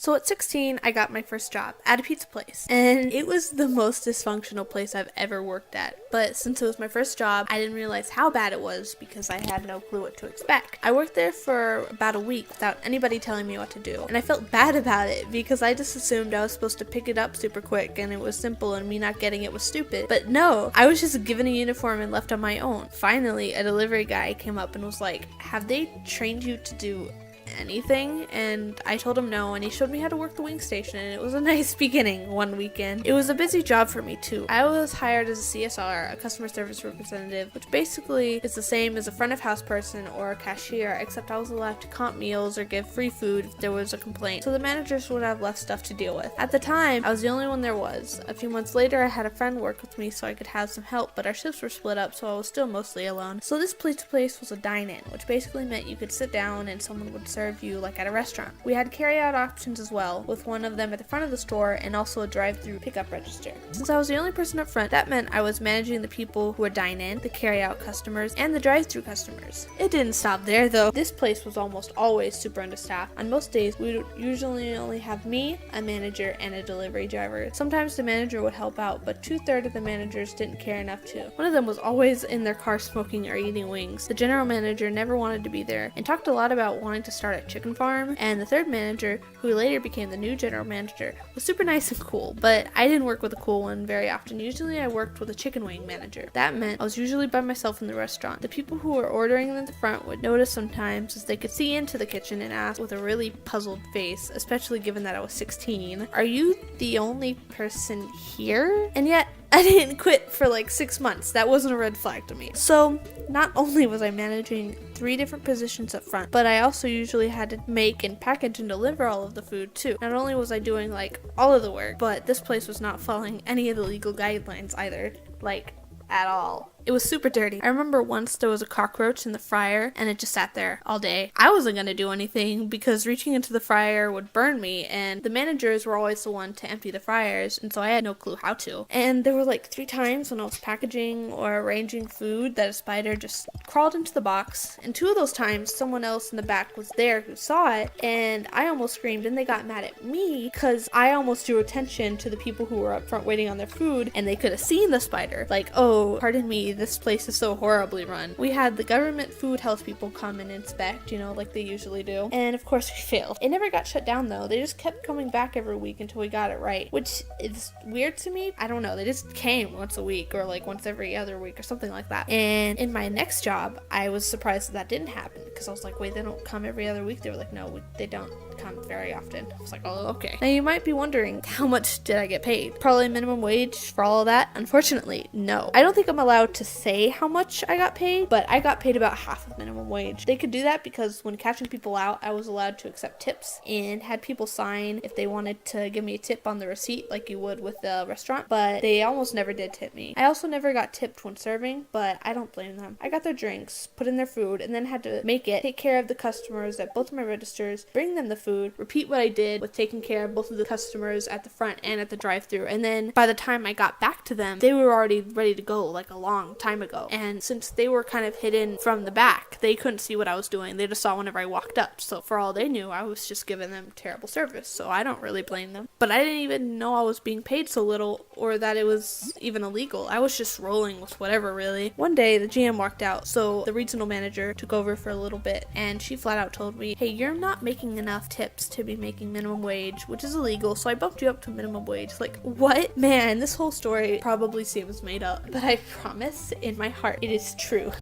So at 16, I got my first job at a pizza place, and it was the most dysfunctional place I've ever worked at. But since it was my first job, I didn't realize how bad it was because I had no clue what to expect. I worked there for about a week without anybody telling me what to do, and I felt bad about it because I just assumed I was supposed to pick it up super quick and it was simple and me not getting it was stupid. But no, I was just given a uniform and left on my own. Finally, a delivery guy came up and was like, "Have they trained you to do anything?" And I told him no, and he showed me how to work the wing station, and it was a nice beginning one weekend. It was a busy job for me too. I was hired as a CSR, a customer service representative, which basically is the same as a front of house person or a cashier, except I was allowed to comp meals or give free food if there was a complaint, so the managers would have less stuff to deal with. At the time, I was the only one there was. A few months later, I had a friend work with me so I could have some help, but our shifts were split up, so I was still mostly alone. So this place was a dine-in, which basically meant you could sit down and someone would serve you like at a restaurant. We had carry-out options as well, with one of them at the front of the store and also a drive-through pickup register. Since I was the only person up front, that meant I was managing the people who would dine in, the carry-out customers, and the drive-through customers. It didn't stop there though. This place was almost always super understaffed. On most days, we would usually only have me, a manager, and a delivery driver. Sometimes the manager would help out, but 2/3 of the managers didn't care enough to. One of them was always in their car smoking or eating wings. The general manager never wanted to be there and talked a lot about wanting to start a chicken farm, and the third manager, who later became the new general manager, was super nice and cool, but I didn't work with a cool one very often. Usually I worked with a chicken wing manager. That meant I was usually by myself in the restaurant. The people who were ordering at the front would notice sometimes as they could see into the kitchen and ask with a really puzzled face, especially given that I was 16, "Are you the only person here?" And yet I didn't quit for like 6 months. That wasn't a red flag to me. So not only was I managing 3 different positions up front, but I also usually had to make and package and deliver all of the food too. Not only was I doing like all of the work, but this place was not following any of the legal guidelines either, like at all. It was super dirty. I remember once there was a cockroach in the fryer and it just sat there all day. I wasn't gonna do anything because reaching into the fryer would burn me, and the managers were always the one to empty the fryers, and so I had no clue how to. And there were like 3 times when I was packaging or arranging food that a spider just crawled into the box, and 2 of those times someone else in the back was there who saw it, and I almost screamed, and they got mad at me because I almost drew attention to the people who were up front waiting on their food, and they could have seen the spider. Like, "Oh, pardon me, this place is so horribly run." We had the government food health people come and inspect, like they usually do. And of course we failed. It never got shut down though. They just kept coming back every week until we got it right, which is weird to me. I don't know. They just came once a week or like once every other week or something like that. And in my next job, I was surprised that didn't happen because I was like, wait, they don't come every other week? They were like, no, they don't come very often. I was like, oh, okay. Now you might be wondering, how much did I get paid? Probably minimum wage for all of that? Unfortunately, no. I don't think I'm allowed to say how much I got paid, but I got paid about half of minimum wage. They could do that because when catching people out, I was allowed to accept tips and had people sign if they wanted to give me a tip on the receipt like you would with the restaurant, but they almost never did tip me. I also never got tipped when serving, but I don't blame them. I got their drinks, put in their food, and then had to make it, take care of the customers at both of my registers, bring them the food, repeat what I did with taking care of both of the customers at the front and at the drive-thru, and then by the time I got back to them, they were already ready to go like a long time ago. And since they were kind of hidden from the back, they couldn't see what I was doing. They just saw whenever I walked up. So for all they knew, I was just giving them terrible service. So I don't really blame them. But I didn't even know I was being paid so little or that it was even illegal. I was just rolling with whatever, really. One day, the GM walked out, so the regional manager took over for a little bit, and she flat out told me, "Hey, you're not making enough tips to be making minimum wage, which is illegal, so I bumped you up to minimum wage." Like, what? Man, this whole story probably seems made up, but I promise in my heart it is true.